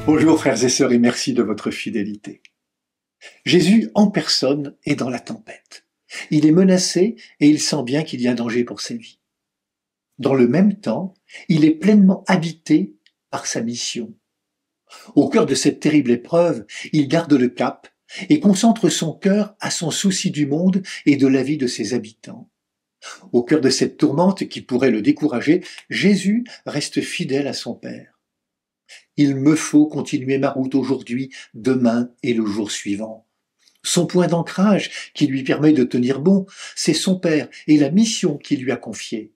Bonjour frères et sœurs et merci de votre fidélité. Jésus en personne est dans la tempête. Il est menacé et il sent bien qu'il y a danger pour sa vie. Dans le même temps, il est pleinement habité par sa mission. Au cœur de cette terrible épreuve, il garde le cap et concentre son cœur à son souci du monde et de la vie de ses habitants. Au cœur de cette tourmente qui pourrait le décourager, Jésus reste fidèle à son Père. Il me faut continuer ma route aujourd'hui, demain et le jour suivant. Son point d'ancrage qui lui permet de tenir bon, c'est son Père et la mission qu'il lui a confiée.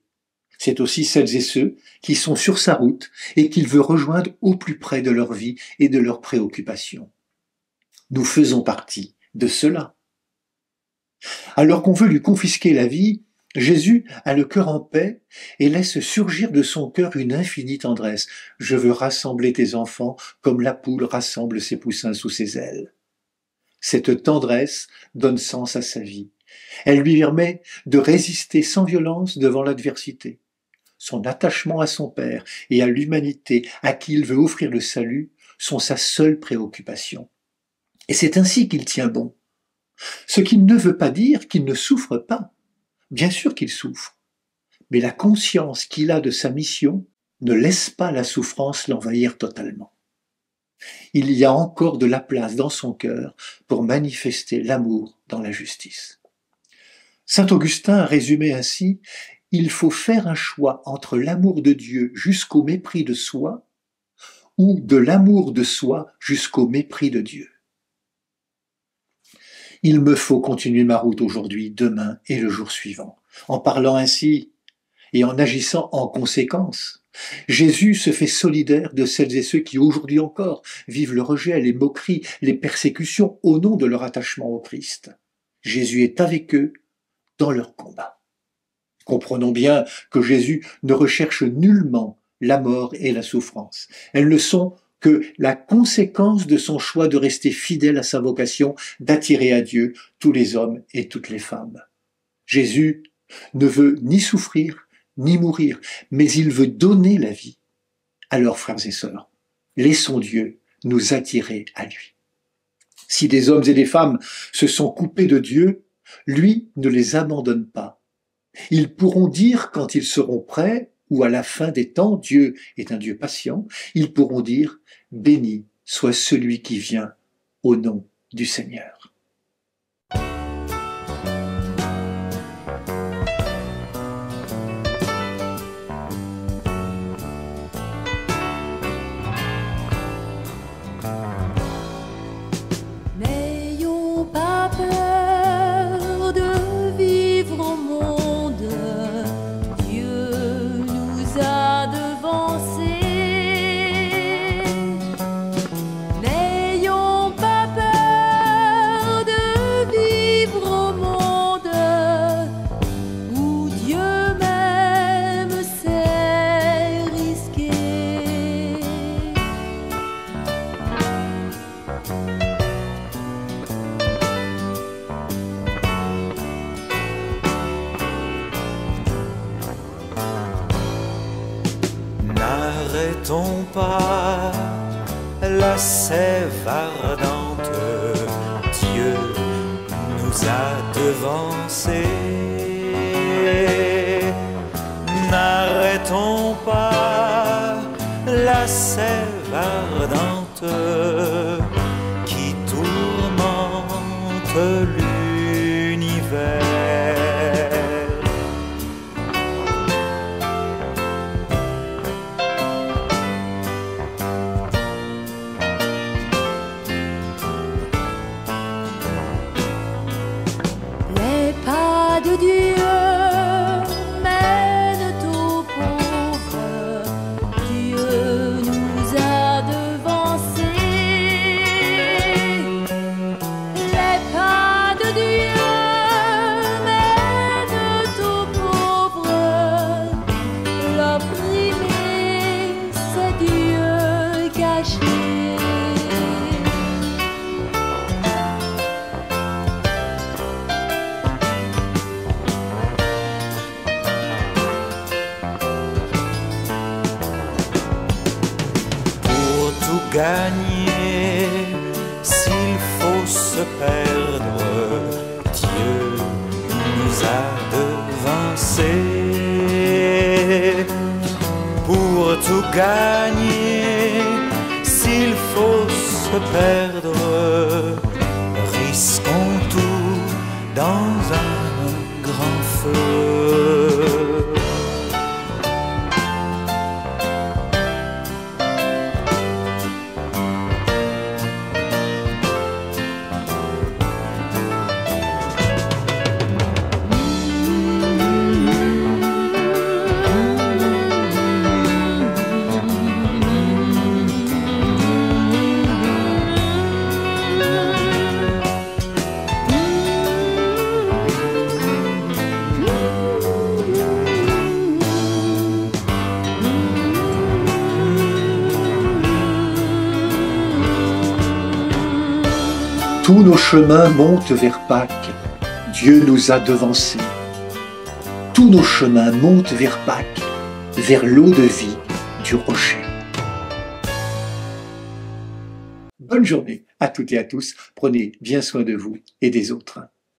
C'est aussi celles et ceux qui sont sur sa route et qu'il veut rejoindre au plus près de leur vie et de leurs préoccupations. Nous faisons partie de cela. Alors qu'on veut lui confisquer la vie, Jésus a le cœur en paix et laisse surgir de son cœur une infinie tendresse. Je veux rassembler tes enfants comme la poule rassemble ses poussins sous ses ailes. Cette tendresse donne sens à sa vie. Elle lui permet de résister sans violence devant l'adversité. Son attachement à son Père et à l'humanité à qui il veut offrir le salut sont sa seule préoccupation. Et c'est ainsi qu'il tient bon. Ce qui ne veut pas dire qu'il ne souffre pas. Bien sûr qu'il souffre, mais la conscience qu'il a de sa mission ne laisse pas la souffrance l'envahir totalement. Il y a encore de la place dans son cœur pour manifester l'amour dans la justice. Saint Augustin a résumé ainsi: il faut faire un choix entre l'amour de Dieu jusqu'au mépris de soi ou de l'amour de soi jusqu'au mépris de Dieu. Il me faut continuer ma route aujourd'hui, demain et le jour suivant. En parlant ainsi et en agissant en conséquence, Jésus se fait solidaire de celles et ceux qui aujourd'hui encore vivent le rejet, les moqueries, les persécutions au nom de leur attachement au Christ. Jésus est avec eux dans leur combat. Comprenons bien que Jésus ne recherche nullement la mort et la souffrance. Elles ne sont que la conséquence de son choix de rester fidèle à sa vocation d'attirer à Dieu tous les hommes et toutes les femmes. Jésus ne veut ni souffrir, ni mourir, mais il veut donner la vie. Alors, frères et sœurs, laissons Dieu nous attirer à lui. Si des hommes et des femmes se sont coupés de Dieu, lui ne les abandonne pas. Ils pourront dire quand ils seront prêts, ou à la fin des temps, Dieu est un Dieu patient, ils pourront dire « Béni soit celui qui vient au nom du Seigneur ». N'ayons pas peur de vivre au monde, Dieu nous a devancés. N'ayons pas peur de vivre au monde où Dieu même s'est risqué. N'arrêtons pas la sève ardente, Dieu nous a devancés. N'arrêtons pas la sève ardente qui tourmente l'univers. Les pas de Dieu mènent aux pauvres, Dieu nous a devancés. gagner, s'il faut se perdre, Dieu nous a devancés. Pour tout gagner, s'il faut se perdre, risquons tout dans un grand feu. Tous nos chemins montent vers Pâques, Dieu nous a devancés. Tous nos chemins montent vers Pâques, vers l'eau de vie du rocher. Bonne journée à toutes et à tous, prenez bien soin de vous et des autres.